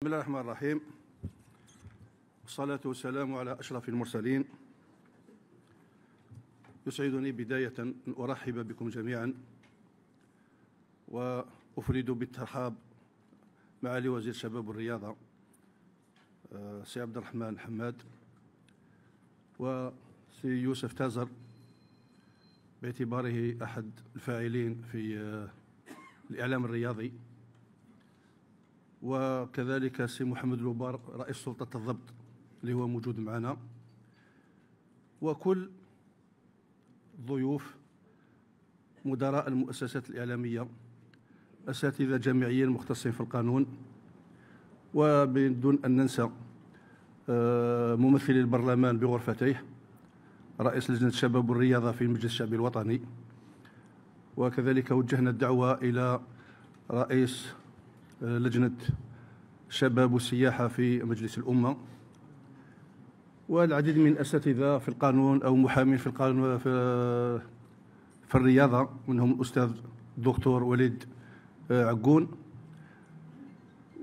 بسم الله الرحمن الرحيم، والصلاة والسلام على أشرف المرسلين. يسعدني بداية أن أرحب بكم جميعا وأفرد بالترحاب معالي وزير الشباب والرياضة سي عبد الرحمن حماد وسي يوسف تازر باعتباره أحد الفاعلين في الإعلام الرياضي، وكذلك سي محمد لوبار رئيس سلطة الضبط اللي هو موجود معنا، وكل ضيوف مدراء المؤسسات الإعلامية، أساتذة جامعيين مختصين في القانون، وبدون أن ننسى ممثلي البرلمان بغرفتيه، رئيس لجنة الشباب والرياضة في المجلس الشعبي الوطني، وكذلك وجهنا الدعوة إلى رئيس لجنة الشباب والسياحة في مجلس الأمة، والعديد من الأساتذة في القانون أو محامين في القانون في الرياضة، منهم الأستاذ الدكتور وليد عقون.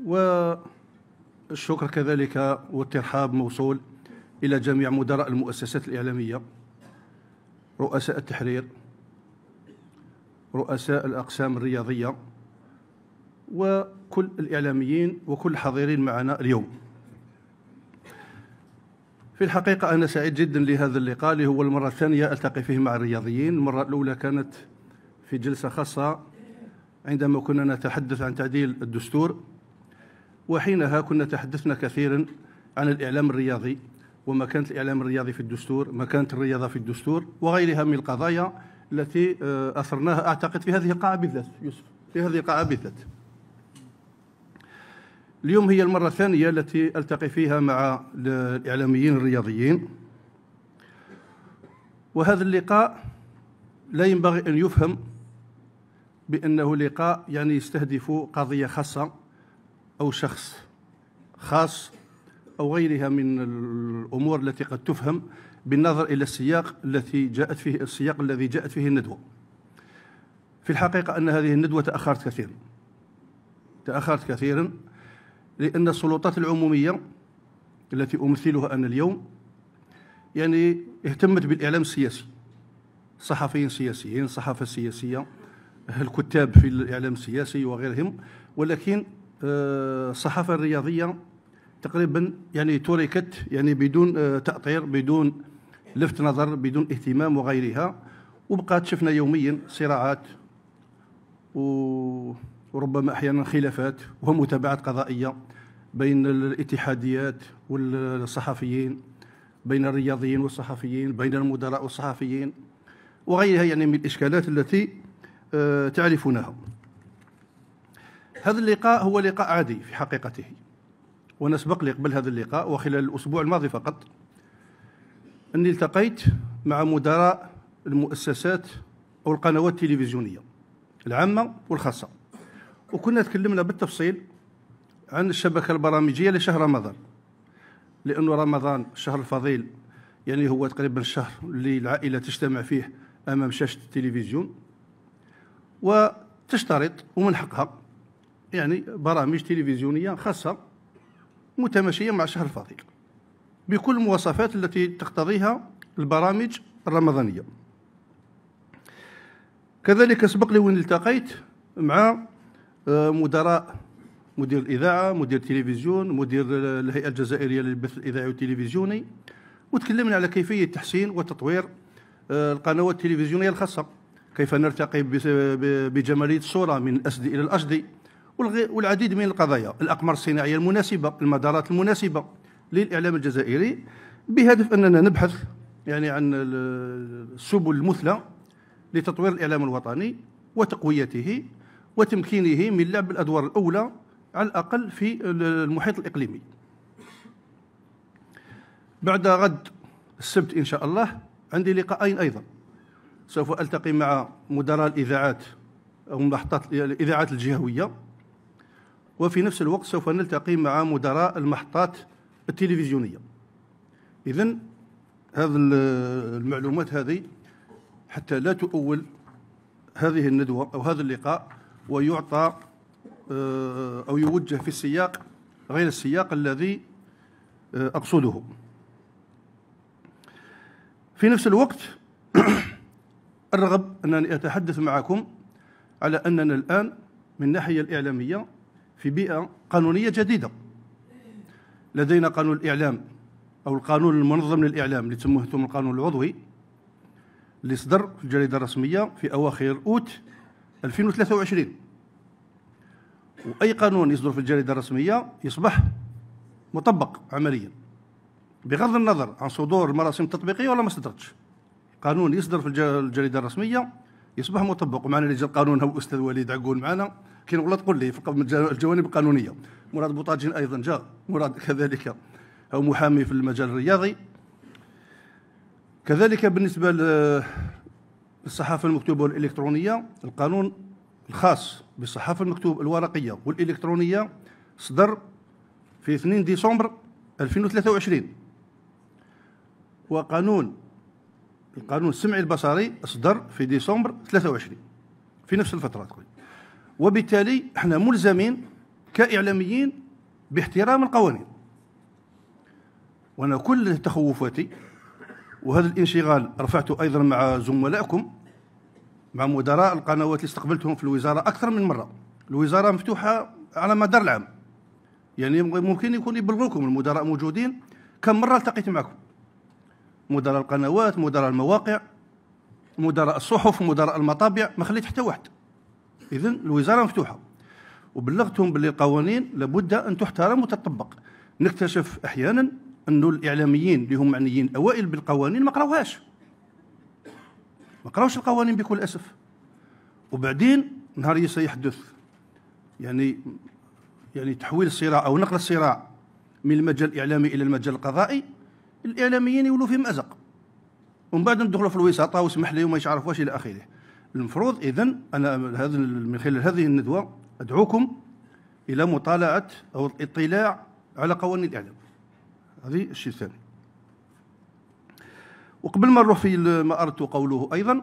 والشكر كذلك والترحاب موصول إلى جميع مدراء المؤسسات الإعلامية، رؤساء التحرير، رؤساء الأقسام الرياضية، وكل الإعلاميين وكل الحاضرين معنا اليوم. في الحقيقة أنا سعيد جدا لهذا اللقاء اللي هو المرة الثانية ألتقي فيه مع الرياضيين. المرة الأولى كانت في جلسة خاصة عندما كنا نتحدث عن تعديل الدستور، وحينها كنا تحدثنا كثيرا عن الإعلام الرياضي ومكانة الإعلام الرياضي في الدستور، مكانة الرياضة في الدستور، وغيرها من القضايا التي أثرناها أعتقد في هذه القاعة بالذات. يوسف، في هذه القاعة بالذات. اليوم هي المرة الثانية التي ألتقي فيها مع الإعلاميين الرياضيين، وهذا اللقاء لا ينبغي أن يفهم بأنه لقاء يعني يستهدف قضية خاصة أو شخص خاص أو غيرها من الأمور التي قد تفهم بالنظر إلى السياق الذي جاءت فيه الندوة. في الحقيقة أن هذه الندوة تأخرت كثيرا لأن السلطات العمومية التي أمثلها أنا اليوم يعني اهتمت بالإعلام السياسي، صحفيين سياسيين، الصحافة السياسية، الكتاب في الإعلام السياسي وغيرهم، ولكن الصحافة الرياضية تقريبا يعني تركت يعني بدون تأطير، بدون لفت نظر، بدون اهتمام وغيرها، وبقات شفنا يوميا صراعات وربما أحيانا خلافات ومتابعات قضائية بين الاتحاديات والصحفيين، بين الرياضيين والصحفيين، بين المدراء والصحفيين وغيرها يعني من الإشكالات التي تعرفونها. هذا اللقاء هو لقاء عادي في حقيقته، ونسبق لي قبل هذا اللقاء وخلال الأسبوع الماضي فقط أني التقيت مع مدراء المؤسسات أو القنوات التلفزيونية العامة والخاصة، وكنا تكلمنا بالتفصيل عن الشبكة البرامجية لشهر رمضان، لأنه رمضان الشهر الفضيل يعني هو تقريبا الشهر اللي العائلة تجتمع فيه أمام شاشة التلفزيون وتشترط ومن حقها يعني برامج تلفزيونية خاصة متماشية مع الشهر الفضيل بكل المواصفات التي تقتضيها البرامج الرمضانية. كذلك سبق لي وين التقيت مع مدير الإذاعة، مدير التلفزيون، مدير الهيئة الجزائرية للبث الإذاعي والتلفزيوني، وتكلمنا على كيفية تحسين وتطوير القنوات التلفزيونية الخاصة، كيف نرتقي بجمالية الصورة من الأسد إلى الأشد، والعديد من القضايا، الأقمار الصناعية المناسبة، المدارات المناسبة للإعلام الجزائري، بهدف أننا نبحث يعني عن السبل المثلى لتطوير الإعلام الوطني وتقويته وتمكينه من لعب الأدوار الأولى على الأقل في المحيط الإقليمي. بعد غد السبت إن شاء الله عندي لقاءين أيضا، سوف ألتقي مع مدراء الإذاعات أو محطات الإذاعات الجهوية، وفي نفس الوقت سوف نلتقي مع مدراء المحطات التلفزيونية. إذن هذه المعلومات هذه حتى لا تؤول هذه الندوة أو هذا اللقاء ويعطى أو يوجه في السياق غير السياق الذي أقصده. في نفس الوقت أرغب أنني أتحدث معكم على أننا الآن من الناحية الإعلامية في بيئة قانونية جديدة. لدينا قانون الإعلام أو القانون المنظم للإعلام اللي تسموه انتم القانون العضوي، اللي صدر في الجريدة الرسمية في أواخر أوت 2023. وأي قانون يصدر في الجريدة الرسمية يصبح مطبق عمليا بغض النظر عن صدور مراسم تطبيقية ولا ما صدرتش. قانون يصدر في الجريدة الرسمية يصبح مطبق. ومعنا رجال القانون هو الأستاذ وليد عقول معنا، كاين ولا تقول لي في الجوانب القانونية. مراد بوطاجين أيضا جاء، مراد كذلك هو محامي في المجال الرياضي. كذلك بالنسبة للصحافة المكتوبة والإلكترونية، القانون الخاص بالصحافة المكتوبة الورقية والإلكترونية صدر في 2 ديسمبر 2023. القانون السمعي البصري صدر في ديسمبر 23 في نفس الفترة تقريبا. وبالتالي احنا ملزمين كإعلاميين باحترام القوانين. وأنا كل تخوفاتي، وهذا الانشغال رفعته أيضا مع زملائكم، مع مدراء القنوات اللي استقبلتهم في الوزارة أكثر من مرة. الوزارة مفتوحة على مدار العام، يعني ممكن يكون يبلغوكم المدراء موجودين كم مرة التقيت معكم، مدراء القنوات، مدراء المواقع، مدراء الصحف، مدراء المطابع، ما خليت حتى واحد. إذن الوزارة مفتوحة، وبلغتهم باللي القوانين لابد أن تحترم وتطبق. نكتشف أحيانا أنه الإعلاميين اللي هم معنيين أوائل بالقوانين ما قراوهاش، ما قراوش القوانين بكل أسف. وبعدين نهار سيحدث يعني تحويل الصراع أو نقل الصراع من المجال الإعلامي إلى المجال القضائي، الإعلاميين يولوا في مأزق، ومن بعد ندخلوا في الوساطة واسمح لي وما يعرف واش إلى آخره. المفروض إذن أنا من خلال هذه الندوة أدعوكم إلى مطالعة أو الاطلاع على قوانين الإعلام. هذه الشيء الثاني. وقبل ما نروح في ما أردت قوله أيضا،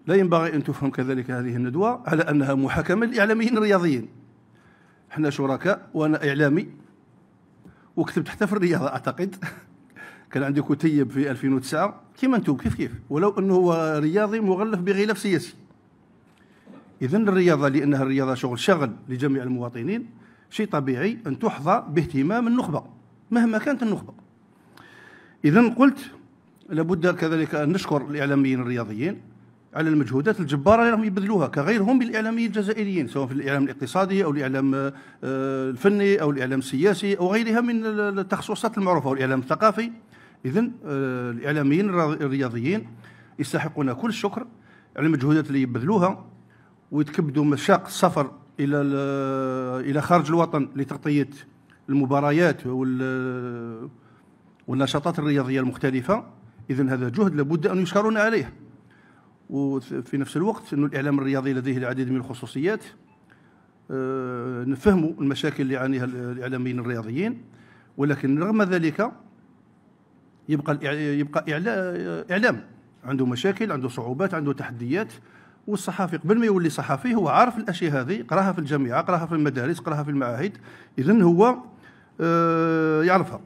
لا ينبغي أن تفهم كذلك هذه الندوة على أنها محاكمة للإعلاميين الرياضيين. احنا شركاء، وأنا إعلامي وكتبت حتى في الرياضة أعتقد كان عندي كتيب في 2009 كيما انتم كيف ولو أنه هو رياضي مغلف بغلاف سياسي. إذن الرياضة لأنها الرياضة شغل لجميع المواطنين، شيء طبيعي أن تحظى باهتمام النخبة مهما كانت النخبة. إذن قلت لابد كذلك أن نشكر الإعلاميين الرياضيين على المجهودات الجبارة اللي هم يبذلوها كغيرهم من الإعلاميين الجزائريين، سواء في الإعلام الاقتصادي أو الإعلام الفني أو الإعلام السياسي أو غيرها من التخصصات المعروفة، والإعلام الثقافي. إذن الإعلاميين الرياضيين يستحقون كل الشكر على المجهودات اللي يبذلوها، ويتكبدوا مشاق السفر إلى خارج الوطن لتغطية المباريات والنشاطات الرياضية المختلفة. إذن هذا جهد لابد أن يشكرون عليه. وفي نفس الوقت أن الإعلام الرياضي لديه العديد من الخصوصيات، نفهموا المشاكل اللي يعانيها الإعلاميين الرياضيين، ولكن رغم ذلك يبقى إعلام عنده مشاكل، عنده صعوبات، عنده تحديات. والصحافي قبل ما يولي صحفي هو عارف الأشياء هذه، قراها في الجامعة، قراها في المدارس، قراها في المعاهد، إذن هو يعرفها.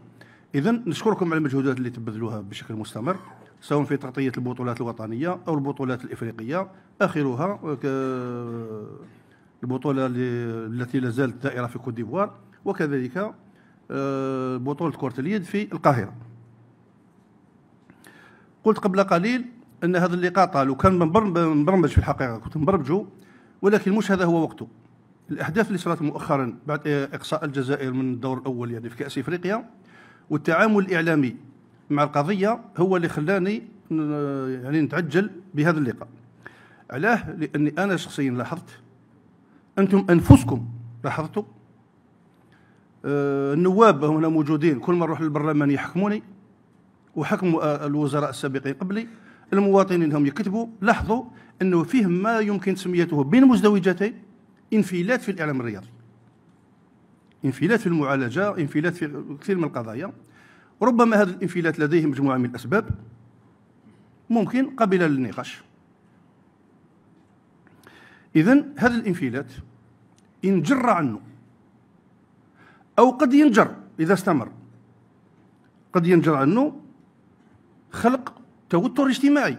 إذن نشكركم على المجهودات اللي تبذلوها بشكل مستمر، سواء في تغطية البطولات الوطنية أو البطولات الإفريقية، آخرها البطولة التي لا زالت دائرة في كوت ديفوار، وكذلك بطولة كرة اليد في القاهرة. قلت قبل قليل أن هذا اللقاء طال، وكان مبرمج في الحقيقة، كنت مبرمجه، ولكن مش هذا هو وقته. الأحداث اللي صارت مؤخرا بعد إقصاء الجزائر من الدور الأول يعني في كأس إفريقيا، والتعامل الإعلامي مع القضية هو اللي خلاني يعني نتعجل بهذا اللقاء. علاه؟ لأني أنا شخصيا لاحظت، أنتم أنفسكم لاحظتوا، النواب هنا موجودين كل ما نروح للبرلمان يحكموني وحكموا الوزراء السابقين قبلي، المواطنين هم يكتبوا، لاحظوا أنه فيه ما يمكن تسميته بين مزدوجتين انفلات في الإعلام الرياضي، انفلات في المعالجة، انفلات في كثير من القضايا. ربما هذا الانفلات لديه مجموعة من الأسباب ممكن قابلة للنقاش. إذن هذا الانفلات ينجر عنه، أو قد ينجر إذا استمر، قد ينجر عنه خلق توتر اجتماعي.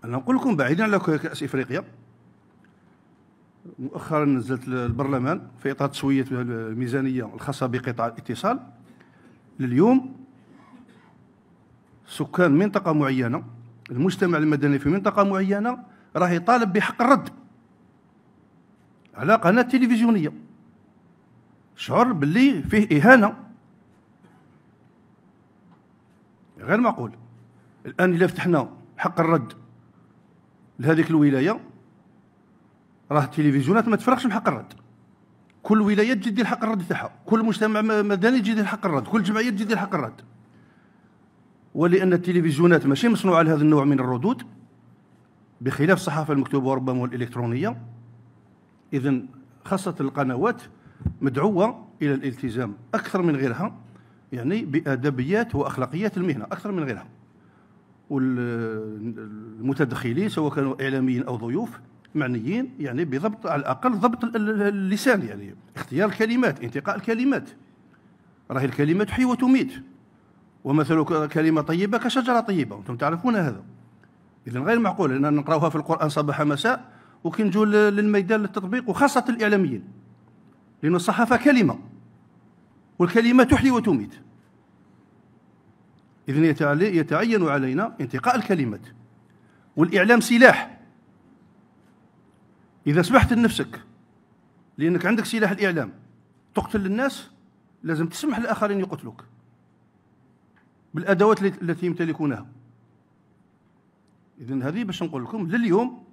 أنا نقول لكم بعيدا على كأس إفريقيا، مؤخرا نزلت البرلمان في إطار تسوية الميزانية الخاصة بقطاع الاتصال. لليوم سكان منطقة معينة، المجتمع المدني في منطقة معينة راه يطالب بحق الرد على قناة تلفزيونية. شعر باللي فيه إهانة غير معقول. الآن إلا فتحنا حق الرد لهذيك الولاية، راه التلفزيونات ما تفرقش من حق الرد. كل ولاية تجي دير حق الرد تاعها، كل مجتمع مدني تجي دير حق الرد، كل جمعية تجي دير حق الرد. ولأن التلفزيونات ماشي مصنوعة لهذا النوع من الردود، بخلاف الصحافة المكتوبة وربما والإلكترونية. إذن خاصة القنوات مدعوة إلى الالتزام أكثر من غيرها، يعني بأدبيات وأخلاقيات المهنة أكثر من غيرها. والمتدخلين سواء كانوا إعلاميين أو ضيوف معنيين يعني بضبط، على الأقل ضبط اللسان، يعني اختيار الكلمات، انتقاء الكلمات. راهي الكلمة تحيي وتميت، ومثل كلمة طيبة كشجرة طيبة، وأنتم تعرفون هذا. إذن غير معقول أن نقرأوها في القرآن صباح مساء وكي نجوا للميدان للتطبيق، وخاصة الإعلاميين، لأن الصحافة كلمة، والكلمة تحيي وتميت. إذن يتعين علينا انتقاء الكلمات. والإعلام سلاح. إذا سمحت لنفسك لأنك عندك سلاح الإعلام تقتل الناس، لازم تسمح للآخرين يقتلوك بالأدوات التي يمتلكونها. إذن هذه باش نقول لكم لليوم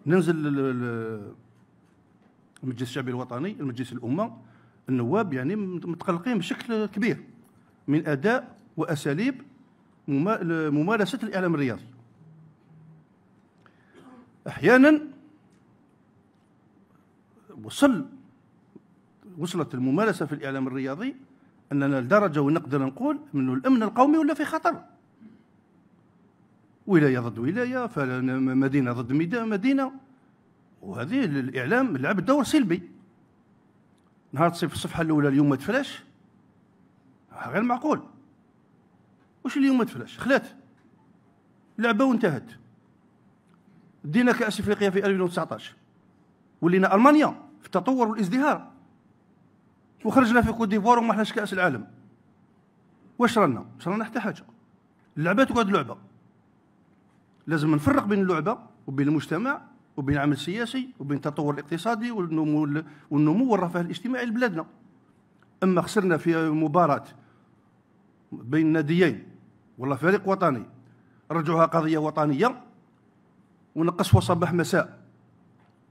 ننزل المجلس الشعبي الوطني، المجلس الأمة، النواب يعني متقلقين بشكل كبير من أداء وأساليب ممارسة الإعلام الرياضي. أحيانا وصلت الممارسة في الإعلام الرياضي أننا لدرجة ونقدر نقول أنه الأمن القومي ولا في خطر. ولاية ضد ولاية، مدينة ضد مدينة، وهذه الإعلام لعب دور سلبي. نهار تصيب في الصفحة الأولى اليوم ما تفلاش، غير معقول. وش اليوم ما تفلاش؟ خلات لعبة وانتهت. دينا كأس إفريقيا في 2019، ولينا ألمانيا في التطور والازدهار، وخرجنا في كوت ديفوار وما حناش كأس العالم. واش رانا؟ حتى حاجة. اللعبة تقعد لعبة. لازم نفرق بين اللعبة وبين المجتمع وبين العمل السياسي وبين التطور الاقتصادي والنمو والرفاه الاجتماعي لبلادنا. أما خسرنا في مباراة بين ناديين والله فريق وطني رجعوها قضية وطنية ونقصوا صباح مساء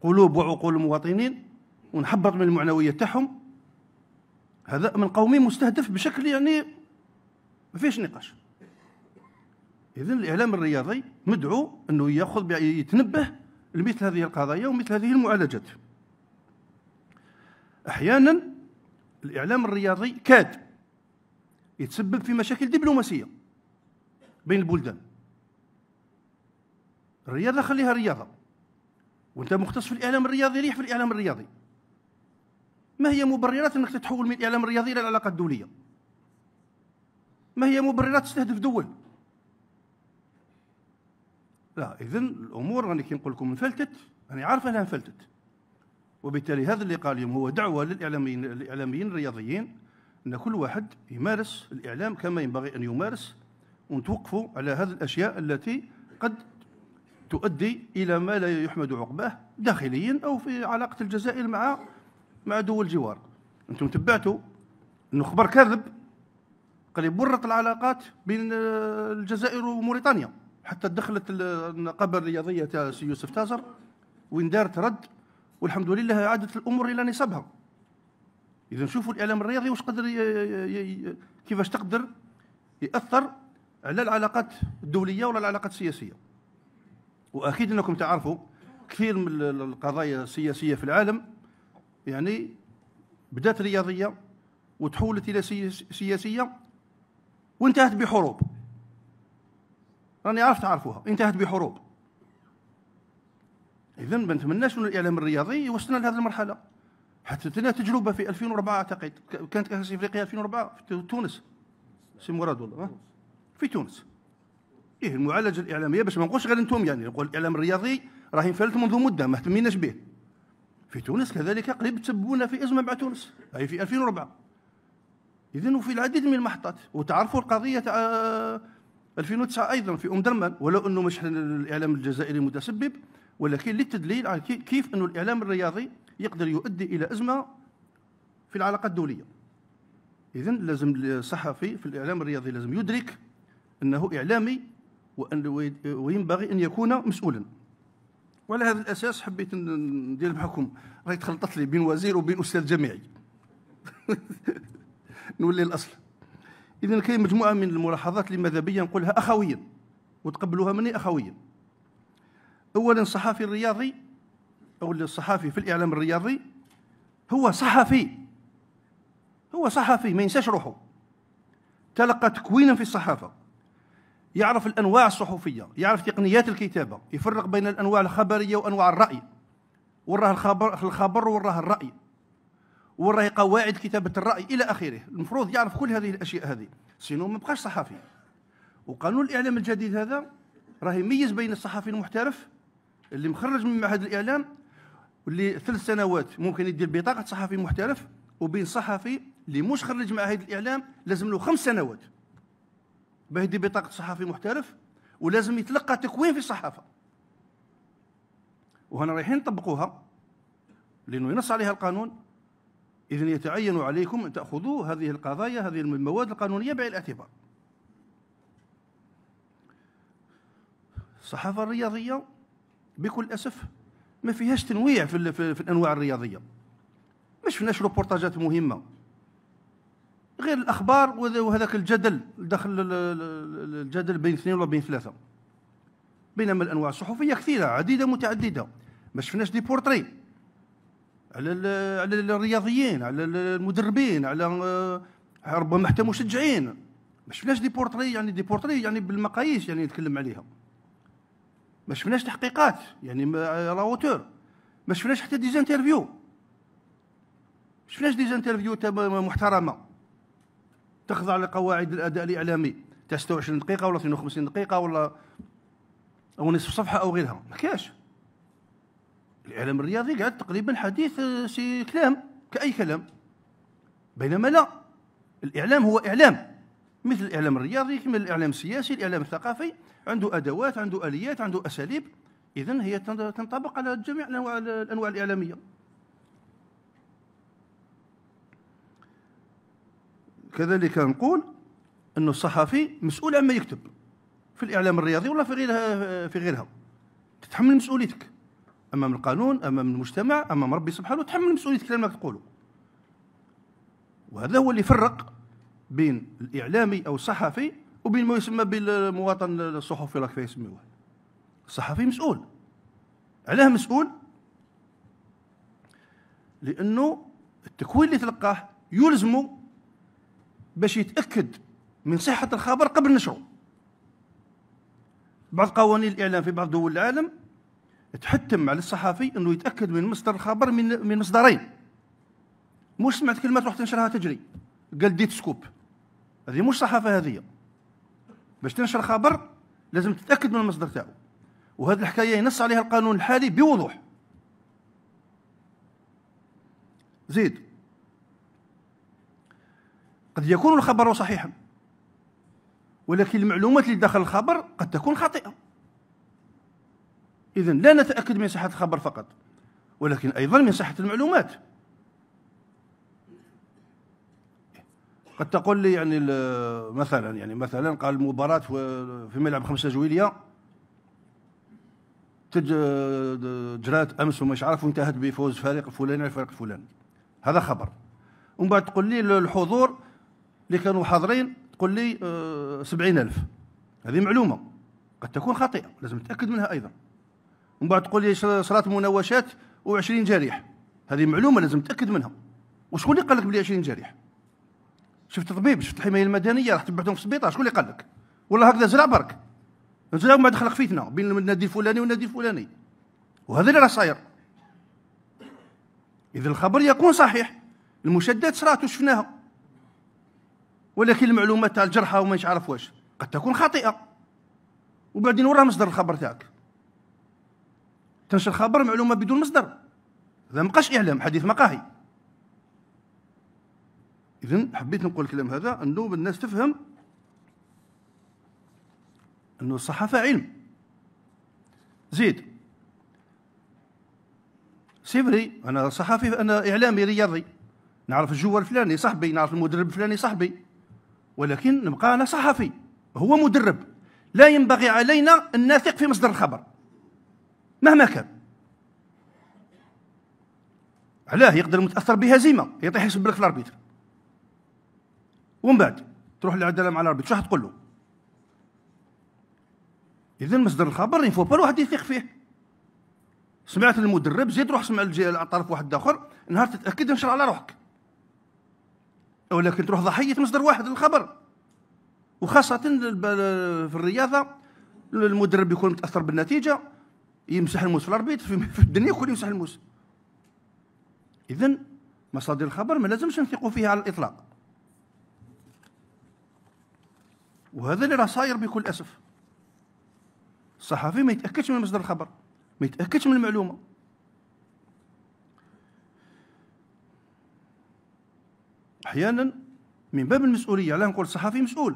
قلوب وعقول المواطنين ونحبط من المعنويات تاعهم، هذا من قومي مستهدف بشكل يعني ما فيش نقاش. إذن الإعلام الرياضي مدعو أنه يتنبه لمثل هذه القضايا ومثل هذه المعالجات. أحيانا الإعلام الرياضي كاد يتسبب في مشاكل دبلوماسية بين البلدان. الرياضة خليها رياضة، وانت مختص في الإعلام الرياضي ريح في الإعلام الرياضي. ما هي مبررات أنك تتحول من الإعلام الرياضي إلى العلاقات الدولية؟ ما هي مبررات تستهدف دول؟ لا، إذن الأمور راني كي نقول لكم انفلتت، راني عارف أنها انفلتت. وبالتالي هذا اللقاء اليوم هو دعوة للإعلاميين الرياضيين أن كل واحد يمارس الإعلام كما ينبغي أن يمارس، ونتوقفوا على هذه الأشياء التي قد تؤدي إلى ما لا يحمد عقباه داخليا أو في علاقة الجزائر مع دول الجوار. أنتم تبعتوا أنه خبر كاذب قريب ورط العلاقات بين الجزائر وموريتانيا، حتى دخلت النقابة الرياضية تاع سي يوسف تازر وين دارت رد، والحمد لله عادت الأمور إلى نصابها. إذا شوفوا الإعلام الرياضي واش قدر كيفاش تقدر يأثر على العلاقات الدولية ولا العلاقات السياسية. وأكيد أنكم تعرفوا كثير من القضايا السياسية في العالم يعني بدات رياضية وتحولت إلى سياسية وانتهت بحروب. راني عارف تعرفوها، انتهت بحروب. اذا ما نتمناش ان الاعلام الرياضي يوصلنا لهذه المرحله. حتى لنا تجربه في 2004 اعتقد، كانت كاس افريقيا 2004 في تونس، سي مراد والله في تونس. المعالجه الاعلاميه باش ما نقولش غير انتم، يعني نقول الاعلام الرياضي راه ينفلت منذ مده ما اهتميناش به. في تونس كذلك قريب تسببونا في ازمه مع تونس، هي في 2004. اذا وفي العديد من المحطات، وتعرفوا القضيه تاع 2009 ايضا في درمان، ولو انه مش الاعلام الجزائري متسبب، ولكن للتدليل على كيف انه الاعلام الرياضي يقدر يؤدي الى ازمه في العلاقات الدوليه. اذا لازم الصحفي في الاعلام الرياضي لازم يدرك انه اعلامي وينبغي ان يكون مسؤولا. وعلى هذا الاساس حبيت ندير معكم، راهي تخلطت لي بين وزير وبين استاذ جامعي نولي الاصل. اذا كاين مجموعه من الملاحظات اللي ماذا بيا نقولها اخويا وتقبلوها مني اخويا. اولا الصحفي الرياضي او الصحفي في الاعلام الرياضي هو صحفي، هو صحفي ما ينساش روحه، تلقى تكوينا في الصحافه، يعرف الانواع الصحفيه، يعرف تقنيات الكتابه، يفرق بين الانواع الخبريه وانواع الراي، وراه الخبر وراه الراي، وراه قواعد كتابه الراي الى اخره. المفروض يعرف كل هذه الاشياء هذه، سينو ما بقاش صحفي. وقانون الاعلام الجديد هذا راه يميز بين الصحفي المحترف اللي مخرج من معهد الاعلام واللي 3 سنوات ممكن يدير بطاقه صحفي محترف، وبين صحفي اللي مش خرج معهد الاعلام لازم له 5 سنوات باه يدير بطاقه صحفي محترف، ولازم يتلقى تكوين في الصحافه. وهنا رايحين نطبقوها لانه ينص عليها القانون. اذا يتعين عليكم ان تاخذوا هذه القضايا، هذه المواد القانونيه بعين الاعتبار. الصحافه الرياضيه بكل اسف ما فيهاش تنويع في الانواع الرياضيه. ما شفناش روبورتاجات مهمه غير الاخبار وهذاك الجدل داخل الجدل بين 2 ولا بين 3. بينما الانواع الصحفيه كثيره عديده متعدده. ما شفناش دي بورتري على الرياضيين، على المدربين، على ربما حتى مشجعين. ما شفناش دي بورتري، يعني دي بورتري يعني بالمقاييس يعني نتكلم عليها. ما شفناش تحقيقات يعني راوتور. ما شفناش حتى ديزانترفيو. ما شفناش ديزانترفيو محترمه تخضع لقواعد الاداء الاعلامي تاع 26 دقيقه ولا 52 دقيقه ولا او نصف صفحه او غيرها. ما كاش. الاعلام الرياضي قاعد تقريبا حديث سي كلام كاي كلام، بينما لا، الاعلام هو اعلام مثل الاعلام الرياضي كما الاعلام السياسي، الاعلام الثقافي، عنده ادوات، عنده اليات، عنده اساليب. اذن هي تنطبق على جميع الانواع الاعلاميه. كذلك نقول أن الصحفي مسؤول عما يكتب في الإعلام الرياضي ولا في غيرها. تتحمل مسؤوليتك أمام القانون، أمام المجتمع، أمام ربي سبحانه، تحمل مسؤوليتك لما تقوله. وهذا هو اللي يفرق بين الإعلامي أو الصحفي وبين ما يسمى بالمواطن الصحفي، راك كيف يسميوه. الصحفي مسؤول. علاه مسؤول؟ لأنه التكوين اللي تلقاه يلزمه باش يتأكد من صحة الخبر قبل نشره. بعض قوانين الإعلام في بعض دول العالم تحتم على الصحفي أنه يتأكد من مصدر الخبر من مصدرين. مش سمعت كلمة تروح تنشرها تجري قال ديت سكوب، هذه مش صحافة. هذه باش تنشر خبر لازم تتأكد من المصدر تاعو، وهذه الحكاية ينص عليها القانون الحالي بوضوح. زيد قد يكون الخبر صحيحا، ولكن المعلومات اللي داخل الخبر قد تكون خاطئة. إذن لا نتأكد من صحة الخبر فقط، ولكن أيضا من صحة المعلومات. قد تقول لي يعني مثلا قال المباراة في ملعب 5 جويلية جرات أمس ومش عارف وانتهت بفوز فريق الفلاني على الفريق الفلاني. هذا خبر. ومن بعد تقول لي الحضور اللي كانوا حاضرين تقول لي 70,000. هذه معلومة قد تكون خاطئة، لازم نتأكد منها أيضا. ومن بعد تقول لي صارت مناوشات و20 جريح. هذه معلومة لازم نتأكد منها. وشكون اللي قال لك بلي 20 جريح؟ شفت طبيب، شفت الحماية المدنية، راح تبعثهم في السبيطار، شكون اللي قال لك؟ والله هكذا زرع برك، زرع وما دخلك فتنة بين النادي الفلاني والنادي الفلاني. وهذا اللي راه صاير. إذا الخبر يكون صحيح، المشادات صرات وشفناها، ولكن المعلومات تاع الجرحى وما عارف واش قد تكون خاطئة، وبعدين وراه مصدر الخبر تاعك؟ تنشر خبر معلومة بدون مصدر، هذا مابقاش إعلام، حديث مقاهي. إذن حبيت نقول الكلام هذا أنه الناس تفهم أنه الصحافة علم. زيد سيفري، أنا صحافي، أنا إعلامي رياضي، نعرف الجوار الفلاني صاحبي، نعرف المدرب الفلاني صاحبي، ولكن نبقى أنا صحفي، هو مدرب. لا ينبغي علينا أن نثق في مصدر الخبر مهما كان. علاه؟ يقدر متأثر بهزيمة يطيح يسب لك في الأربيتر، ومن بعد تروح للعدالة مع الأربيتر، شو راح تقول له؟ إذن مصدر الخبر ينفو با الواحد يثق فيه. سمعت المدرب، زيد روح سمع الطرف واحد آخر، نهار تتأكد انشر على روحك. ولكن تروح ضحية مصدر واحد للخبر، وخاصة في الرياضة المدرب يكون متأثر بالنتيجة، يمسح الموس في الأربيتر، في الدنيا كل يمسح الموس. إذن مصادر الخبر ما لازمش نثقوا فيها على الإطلاق، وهذا اللي راه صاير بكل أسف. الصحفي ما يتأكدش من مصدر الخبر، ما يتأكدش من المعلومة. أحيانا من باب المسؤولية، لا نقول الصحفي مسؤول،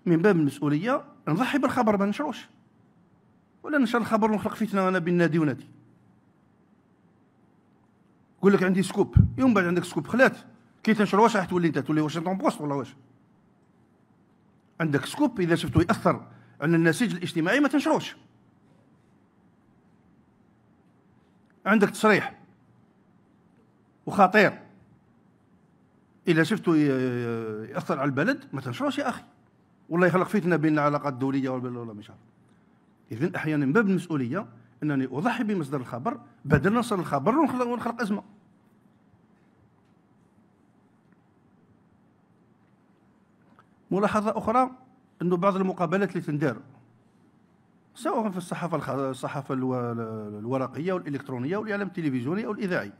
من باب المسؤولية نضحي بالخبر ما نشروش، ولا نشر الخبر ونخلق فتنة أنا بين نادي ونادي. يقول لك عندي سكوب، يوم بعد عندك سكوب خلات، كي تنشر واش راح تولي انت؟ تولي واشنطن بوست ولا واش؟ عندك سكوب إذا شفتو يأثر على النسيج الاجتماعي ما تنشروش. عندك تصريح وخطير إذا شفتو يأثر على البلد ما تنشروش يا أخي، والله يخلق فتنة بين العلاقات الدولية ولا مش عارف. إذن أحيانا من باب المسؤولية أنني أضحي بمصدر الخبر بدل نصل الخبر ونخلق أزمة. ملاحظة أخرى أنه بعض المقابلات اللي تندار سواء في الصحافة الورقية والإلكترونية والإعلام التلفزيوني أو الإذاعي،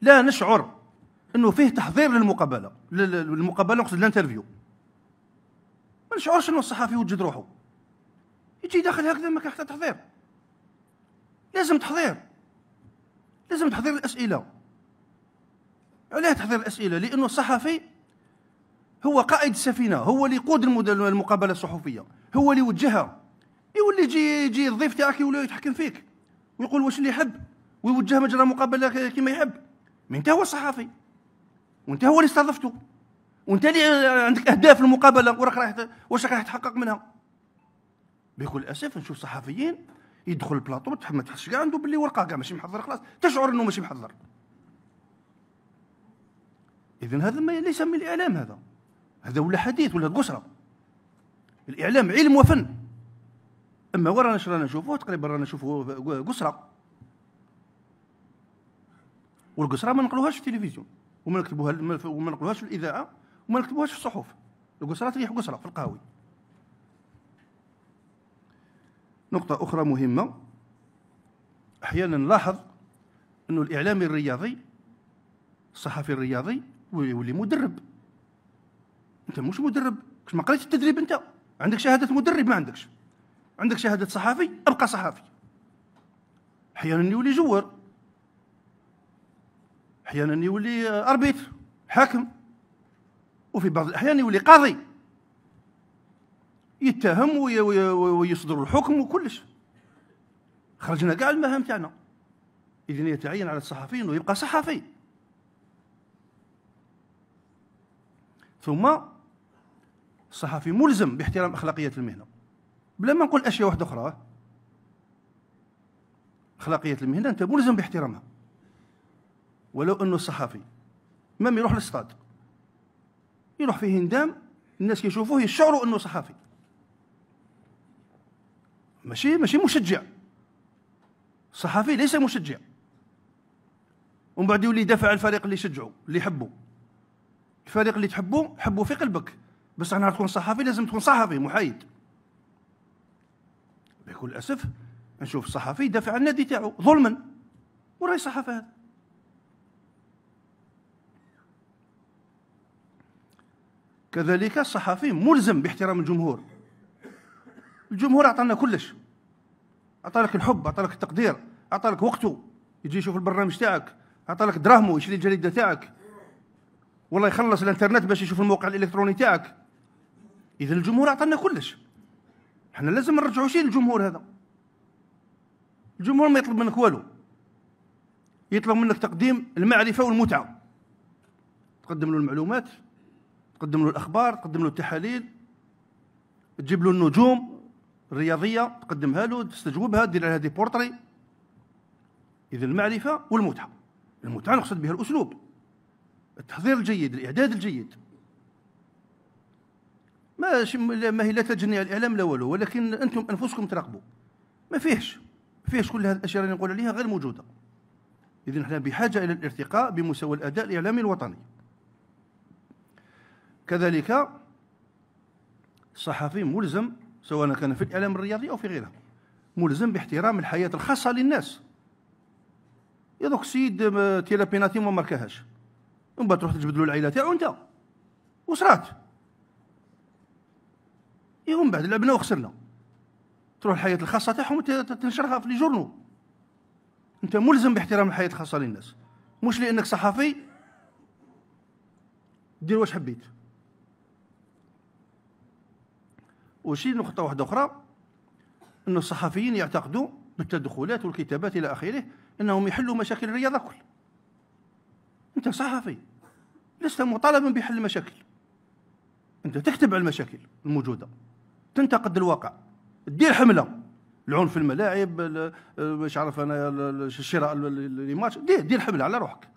لا نشعر أنه فيه تحضير للمقابلة، نقصد الانترفيو. ما نشعرش أنه الصحفي يوجد روحه يجي داخل هكذا، ما كان حتى تحضير. لازم تحضير، لازم تحضير الأسئلة. علاه تحضير الأسئلة؟ لأنه الصحفي هو قائد السفينة، هو اللي يقود المقابلة الصحفية، هو اللي يوجهها. يولي يجي الضيف تاعك يولي يتحكم فيك ويقول واش اللي يحب ويوجه مجرى المقابلة كما يحب. ما انت هو الصحفي، وانت هو اللي استضفته، وانت اللي عندك أهداف المقابلة واش راح تحقق منها. بكل أسف نشوف صحفيين يدخل البلاطو ما تحسش كاع عنده باللي ورقة كاع ماشي محضر، خلاص تشعر انه ماشي محضر. إذن هذا ما ليس من الإعلام، هذا ولا حديث ولا قسرة. الإعلام علم وفن، أما ورانا رانا نشوفوه تقريبا رانا نشوفوه قسرة، والقسرة ما نقلوهاش في التلفزيون وما نقلوهاش في الإذاعة وما نكتبوهاش في الصحف. القسرة تريح قسرة في القهوي. نقطة أخرى مهمة، أحيانا نلاحظ أنه الإعلامي الرياضي الصحفي الرياضي يولي مدرب. أنت مش مدرب، ما قريتش التدريب، أنت عندك شهادة مدرب ما عندكش، عندك شهادة صحفي أبقى صحفي. أحيانا يولي جوار، أحيانا يولي أربيتر حاكم، وفي بعض الأحيان يولي قاضي يتهم ويصدر الحكم وكلش. خرجنا كاع المهام تاعنا. إذن يتعين على الصحفي أنه يبقى صحفي. ثم الصحفي ملزم باحترام أخلاقيات المهنة، بلا ما نقول أشياء واحدة أخرى. أخلاقيات المهنة أنت ملزم باحترامها، ولو أنه الصحفي ما يروح للصطاد يروح فيه هندام، الناس كيشوفوه يشعروا أنه صحفي، ماشي مشجع. الصحفي ليس مشجع، ومن بعد يولي يدافع على الفريق اللي يشجعه اللي يحبه. الفريق اللي تحبه حبه في قلبك، بس أنا تكون صحفي لازم تكون صحفي محايد. بكل أسف نشوف الصحفي يدافع عن النادي تاعو ظلما، وراي الصحافه هذا. كذلك الصحفي ملزم باحترام الجمهور. الجمهور اعطانا كلش، اعطى لك الحب، اعطى لك التقدير، اعطى لك وقته يجي يشوف البرنامج تاعك، اعطى لك دراهمه يشري الجريده تاعك، والله يخلص الانترنت باش يشوف الموقع الالكتروني تاعك. اذا الجمهور اعطانا كلش، احنا لازم نرجعوا شيء للجمهور هذا. الجمهور ما يطلب منك والو، يطلب منك تقديم المعرفه والمتعه، تقدم له المعلومات، تقدم له الاخبار، تقدم له التحاليل، تجيب له النجوم الرياضيه تقدمها له، تستجوبها، دير لها دي بورتري. اذا المعرفه والمتعه. المتعه نقصد بها الاسلوب، التحضير الجيد، الاعداد الجيد. ما هي لا تجني الاعلام لا والو، ولكن انتم انفسكم تراقبوا. ما فيهش كل هذه الاشياء اللي نقول عليها غير موجوده. اذا نحن بحاجه الى الارتقاء بمستوى الاداء الاعلامي الوطني. كذلك الصحفي ملزم، سواء كان في الاعلام الرياضي او في غيره، ملزم باحترام الحياه الخاصه للناس. يا دوك السيد تيلا بيناتي ما ماركاهاش، ومن بعد تروح تجبد له العائله تاعو انت، وصرات ومن بعد لعبنا وخسرنا، تروح الحياه الخاصه تاعهم تنشرها في لي جورنو. انت ملزم باحترام الحياه الخاصه للناس، مش لانك صحفي دير واش حبيت. وشي نقطه واحده اخرى، أن الصحفيين يعتقدوا بالتدخلات والكتابات إلى آخره أنهم يحلوا مشاكل الرياضة كل. أنت صحفي لست مطالبا بحل المشاكل، أنت تكتب على المشاكل الموجودة، تنتقد الواقع، دير حملة، العنف في الملاعب، مش عارف أنا شراء الماتش، دير حملة على روحك.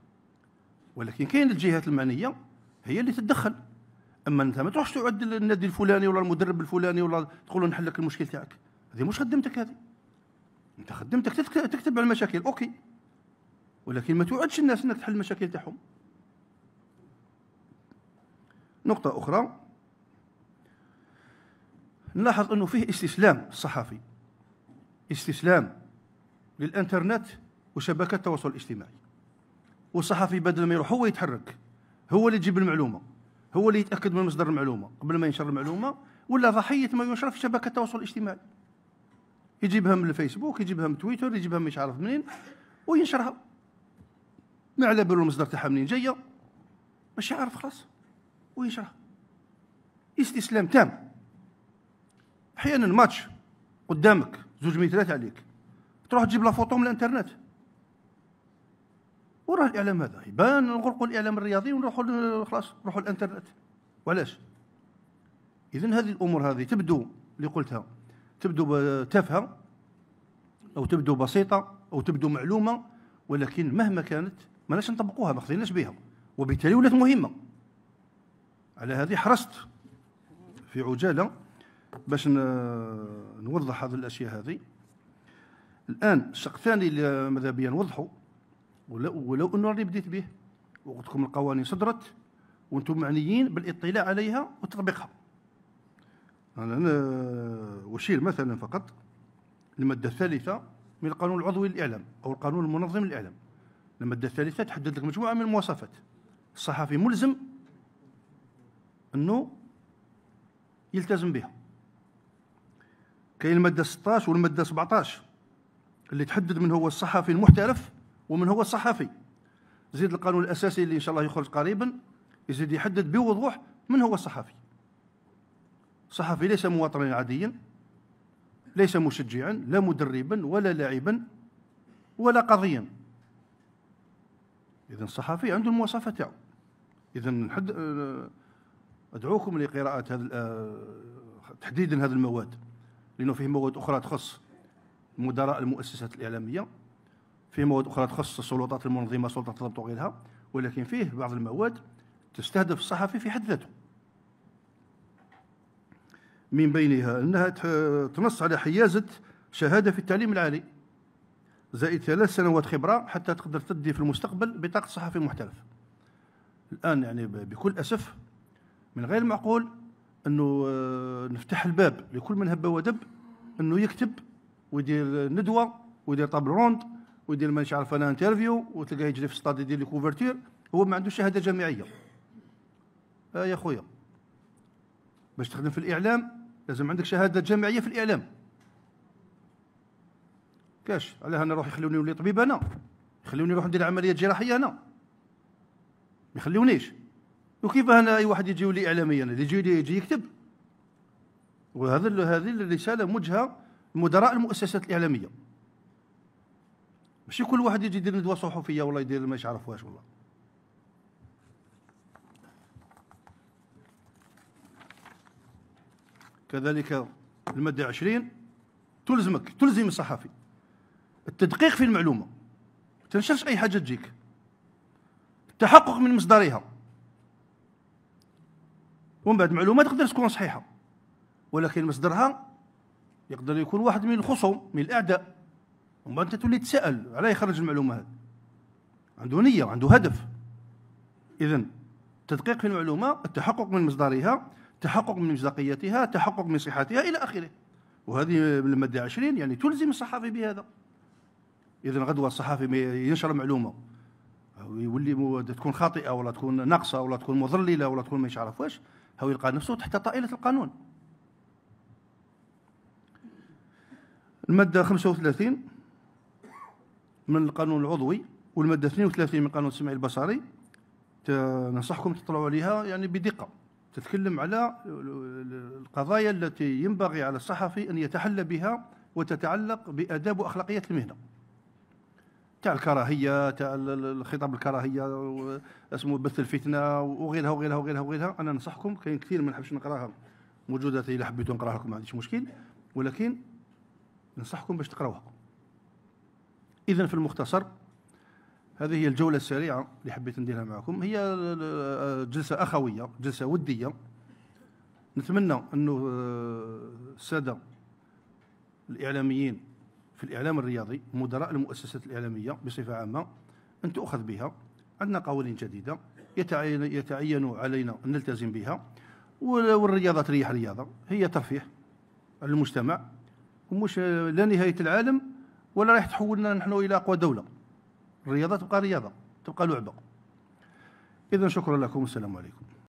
ولكن كاين الجهات المعنية هي اللي تتدخل. أما أنت ما تروحش تعد النادي الفلاني ولا المدرب الفلاني ولا تقول له نحل لك المشكل تاعك. هذه مش خدمتك، هذه انت خدمتك تكتب على المشاكل اوكي، ولكن ما توعدش الناس انك تحل المشاكل تاعهم. نقطة أخرى، نلاحظ أنه فيه استسلام الصحفي، استسلام للإنترنت وشبكات التواصل الاجتماعي. والصحفي بدل ما يروح هو يتحرك، هو اللي يجيب المعلومة، هو اللي يتأكد من مصدر المعلومة قبل ما ينشر المعلومة، ولا ضحية ما ينشر في شبكة التواصل الاجتماعي. يجيبها من الفيسبوك، يجيبها من تويتر، يجيبها مش عارف منين وينشرها، ما على بالو المصدر تاعها منين جايه، مش يعرف خلاص وينشرها. استسلام تام. احيانا ماتش قدامك 2 مترات عليك، تروح تجيب لا فوطو من الانترنت، وراه الاعلام هذا يبان. نغلقوا الاعلام الرياضي ونروحوا خلاص نروحوا الانترنت. وعلاش؟ اذا هذه الامور هذه تبدو اللي قلتها تبدو تافهه او تبدو بسيطه او تبدو معلومه، ولكن مهما كانت ماناش نطبقوها، ما خذيناش بها، وبالتالي ولات مهمه. على هذه حرصت في عجاله باش نوضح هذه الاشياء هذه. الان الشق الثاني اللي ماذا بيا نوضحه، ولو انه راني بديت به، وقلت لكم القوانين صدرت وانتم معنيين بالاطلاع عليها وتطبيقها. أنا أشير مثلا فقط المادة الثالثة من القانون العضوي للإعلام أو القانون المنظم للإعلام. المادة الثالثة تحدد لك مجموعة من المواصفات. الصحفي ملزم أنه يلتزم بها. كاين المادة 16 والمادة 17 اللي تحدد من هو الصحفي المحترف ومن هو الصحفي. زيد القانون الأساسي اللي إن شاء الله يخرج قريبا يزيد يحدد بوضوح من هو الصحفي. الصحفي ليس مواطنا عاديا، ليس مشجعا، لا مدربا ولا لاعبا ولا قاضيا. إذن الصحفي عنده المواصفات تاعو. إذن أدعوكم لقراءة تحديدا هذه المواد، لأنه فيه مواد أخرى تخص مدراء المؤسسات الإعلامية، فيه مواد أخرى تخص السلطات المنظمة، سلطات الضبط وغيرها، ولكن فيه بعض المواد تستهدف الصحفي في حد ذاته. من بينها أنها تنص على حيازة شهادة في التعليم العالي زائد 3 سنوات خبرة حتى تقدر تدي في المستقبل بطاقة صحفي محترف. الآن يعني بكل أسف من غير المعقول أنه نفتح الباب لكل من هب ودب أنه يكتب ويدير ندوه ويدير طابل روند ويدير مانيش عارف انا انترفيو، وتلقاه يجري في السطاد يدير لي كوفرتير، هو ما عندوش شهاده جامعيه. يا خويا باش تخدم في الاعلام لازم عندك شهاده جامعيه في الاعلام. كاش علاه انا نروح يخلوني نولي طبيب، انا يخلوني نروح ندير عمليات جراحيه، انا ما يخلونيش. وكيف انا اي واحد يجي يولي اعلامي انا اللي يجي يكتب؟ وهذا هذه الرساله موجهه لمدراء المؤسسات الاعلاميه، ماشي كل واحد يجي يدير ندوه صحفيه ولا يدير ما يعرف واش. والله كذلك الماده 20 تلزم الصحفي التدقيق في المعلومه، ما تنشرش اي حاجه تجيك، التحقق من مصدرها. ومن بعد المعلومه تقدر تكون صحيحه ولكن مصدرها يقدر يكون واحد من الخصوم من الاعداء، ومن بعد انت تولي تسال علاه يخرج المعلومه هذه. عنده نيه وعنده هدف. اذا التدقيق في المعلومه، التحقق من مصدرها، التحقق من مصداقيتها، التحقق من صحتها الى اخره. وهذه من الماده 20 يعني تلزم الصحفي بهذا. اذا غدوه الصحفي ينشر معلومه يولي تكون خاطئه ولا تكون ناقصه ولا تكون مضلله ولا تكون ما يعرف واش، هو يلقى نفسه تحت طائله القانون. الماده 35 من القانون العضوي والماده 32 من قانون السمع البصري ننصحكم تطلعوا عليها يعني بدقه. تتكلم على القضايا التي ينبغي على الصحفي ان يتحلى بها وتتعلق باداب واخلاقيات المهنه، تاع الكراهيه، تاع الخطاب الكراهيه، اسمه بث الفتنه وغيرها وغيرها وغيرها وغيرها. انا ننصحكم، كاين كثير ما نحبش نقراها، موجوده اذا حبيتوا نقراها لكم ما عنديش مشكل، ولكن ننصحكم باش تقراوها. اذا في المختصر هذه هي الجوله السريعه اللي حبيت نديرها معكم. هي جلسه اخويه، جلسه وديه. نتمنى انه الساده الاعلاميين في الإعلام الرياضي، مدراء المؤسسات الإعلامية بصفة عامة، أن تؤخذ بها. عندنا قوانين جديدة يتعين علينا أن نلتزم بها. والرياضة تريح رياضة، هي ترفيه على المجتمع ومش لا نهاية العالم ولا راح تحولنا نحن إلى أقوى دولة. الرياضة تبقى رياضة، تبقى لعبة. إذا شكرا لكم والسلام عليكم.